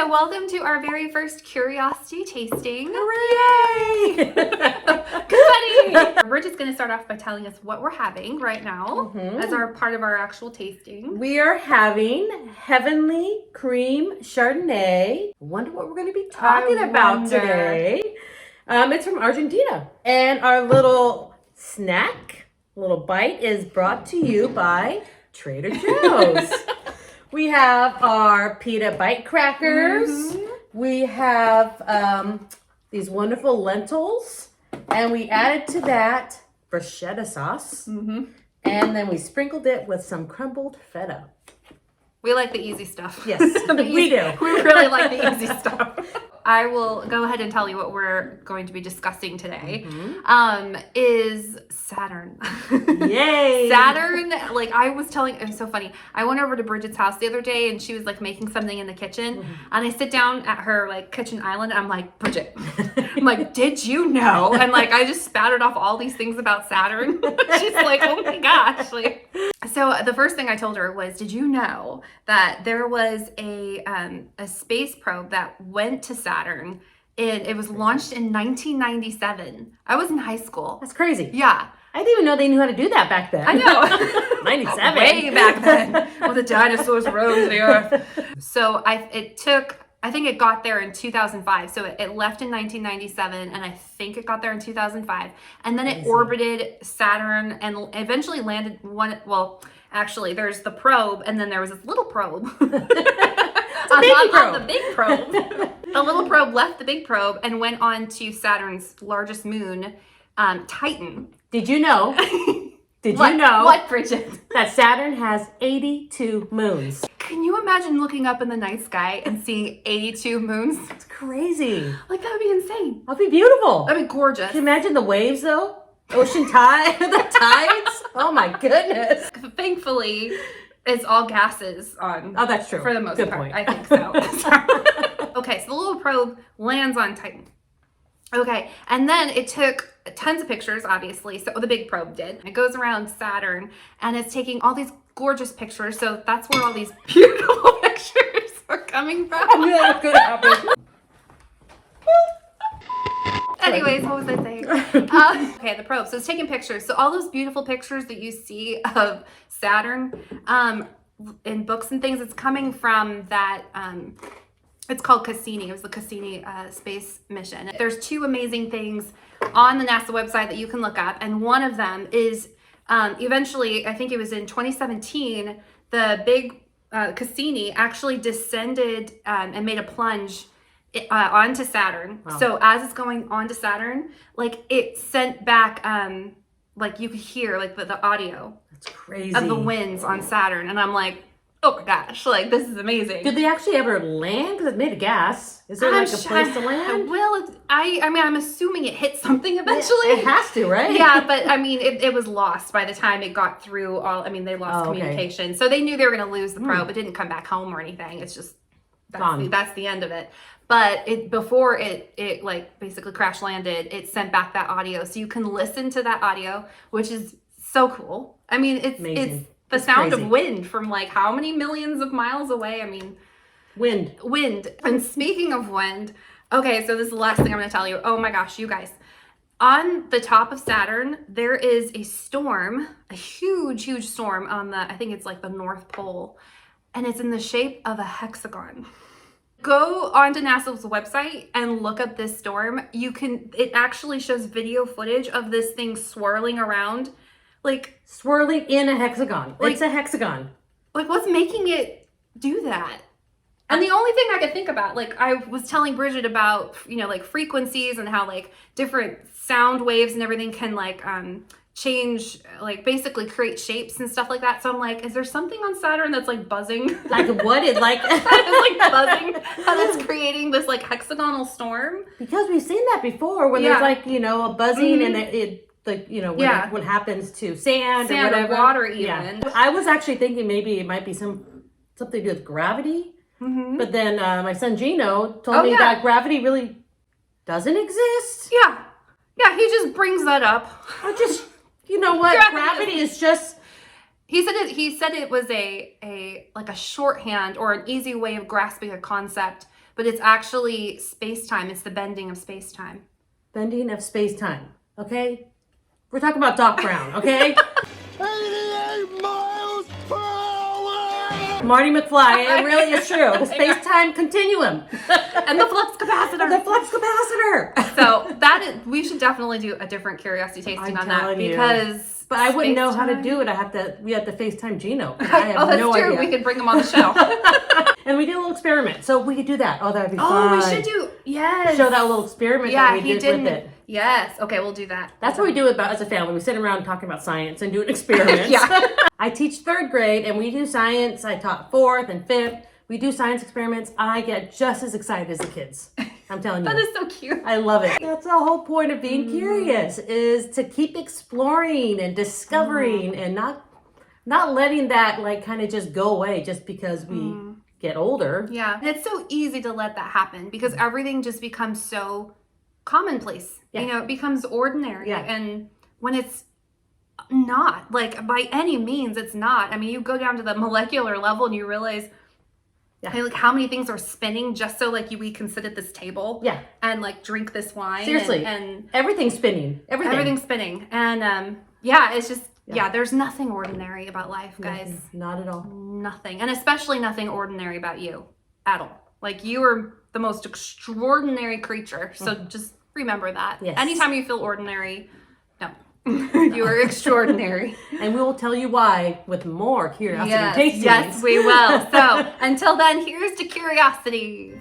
So welcome to our very first curiosity tasting. Hooray! Confetti! We're just going to start off by telling us what we're having right now as our part of our actual tasting. We are having Heavenly Cream Chardonnay. Wonder what we're going to be talking about today. It's from Argentina. And our little snack, little bite, is brought to you by Trader Joe's. We have our pita bite crackers. We have these wonderful lentils. And we added to that bruschetta sauce. And then we sprinkled it with some crumbled feta. We like the easy stuff. Yes, we do. We really like the easy stuff. I will go ahead and tell you what we're going to be discussing today. Is Saturn. Yay! Saturn, like I was telling, it was so funny. I went over to Bridget's house the other day and she was like making something in the kitchen. And I sit down at her like kitchen island and I'm like, Bridget, I'm like, did you know? And like I just spouted off all these things about Saturn. She's like, oh my gosh. Like, so the first thing I told her was, did you know that there was a space probe that went to Saturn? It was launched in 1997. I was in high school. That's crazy. Yeah. I didn't even know they knew how to do that back then. I know. 97. Way back then when the dinosaurs roamed the earth. So I think it got there in 2005. So it left in 1997 and I think it got there in 2005. And then it orbited Saturn and eventually landed actually there's the probe and then there was this little probe. On the big probe. The little probe left the big probe and went on to Saturn's largest moon, Titan. Did you know? You know? What, Bridget? That Saturn has 82 moons. Can you imagine looking up in the night sky and seeing 82 moons? It's crazy. Like, that would be insane. That'd be beautiful. That'd be gorgeous. Can you imagine the waves, though? Ocean tide, the tides? Oh, my goodness. Thankfully, it's all gases on. Oh, that's true. For the most Good part. point. I think so. Okay, so the little probe lands on Titan. Okay, and then it took tons of pictures, obviously. So the big probe did. It goes around Saturn and it's taking all these gorgeous pictures. So that's where all these beautiful pictures are coming from. I knew that was going to happen. Anyways, what was I saying? Okay, the probe. So it's taking pictures. So all those beautiful pictures that you see of Saturn in books and things, it's coming from that. It's called Cassini. It was the Cassini space mission. There's two amazing things on the NASA website that you can look up. And one of them is eventually, I think it was in 2017, the big Cassini actually descended and made a plunge onto Saturn. Wow. So as it's going onto Saturn, like it sent back, like you could hear like the audio. That's crazy. Of the winds on Saturn. And I'm like, oh my gosh, like this is amazing. Did they actually ever land? Because it's made of gas. Is there like a place to land? Well, I mean, I'm assuming it hit something eventually. It has to, right? Yeah, but I mean, it was lost by the time it got through all, I mean, they lost communication. Okay. So they knew they were going to lose the probe. It didn't come back home or anything. It's just, that's the end of it. But before it like basically crash landed, it sent back that audio. So you can listen to that audio, which is so cool. I mean, it's the sound of wind from like how many millions of miles away? I mean, wind. And speaking of wind, okay, so this is the last thing I'm going to tell you. Oh my gosh, you guys. On the top of Saturn, there is a storm, a huge, huge storm on I think it's like the North Pole, and it's in the shape of a hexagon. Go onto NASA's website and look up this storm. It actually shows video footage of this thing swirling around. Like swirling in a hexagon. Like, it's a hexagon. Like what's making it do that? And the only thing I could think about, like I was telling Bridget about, like frequencies and how like different sound waves and everything can like change, like basically create shapes and stuff like that. So I'm like, is there something on Saturn that's like buzzing? Like what? It's like it's like buzzing that's creating this like hexagonal storm? Because we've seen that before when there's like, a buzzing and what happens to sand or whatever. Or water even. Yeah. I was actually thinking maybe it might be something to do with gravity. But then my son Gino told me that gravity really doesn't exist. Yeah. Yeah, he just brings that up. I just, you know what? Gravity is just... He said it was a shorthand or an easy way of grasping a concept but it's actually space-time. It's the bending of space-time. Bending of space-time, okay? We're talking about Doc Brown, okay? 88 miles per hour! Marty McFly, it really is true. The space-time continuum. And the flux capacitor. The flux capacitor. So we should definitely do a different curiosity tasting I'm on that telling you. because. But I wouldn't know how to space-time- do it. We have to FaceTime Gino. I have Oh, that's no true. idea. We could bring them on the show. And we did a little experiment. So we could do that. Oh, that'd be Oh, fun. we should do. Yes. Show that little experiment Yeah, that we he did didn't. with it. Yes. Okay, we'll do that. That's what we do as a family. We sit around talking about science and doing experiments. Yeah. I teach 3rd grade and we do science. I taught 4th and 5th. We do science experiments. I get just as excited as the kids. I'm telling you. That is so cute. I love it. That's the whole point of being curious, is to keep exploring and discovering and not letting that like kind of just go away just because we get older. Yeah. And it's so easy to let that happen because everything just becomes so commonplace. Yeah. You know, it becomes ordinary. Yeah. And when it's not, like by any means, it's not. I mean, you go down to the molecular level and you realize hey, like how many things are spinning just so like we can sit at this table Yeah. and like drink this wine. Seriously. And Everything's spinning. everything's spinning. And yeah, it's just, yeah, there's nothing ordinary about life, guys. Not at all. Nothing. And especially nothing ordinary about you at all. Like you are the most extraordinary creature. So just remember that. Yes. Anytime you feel ordinary, no. You are extraordinary. And we will tell you why with more curiosity Yes, tastings. yes, we will. So until then, here's to curiosity.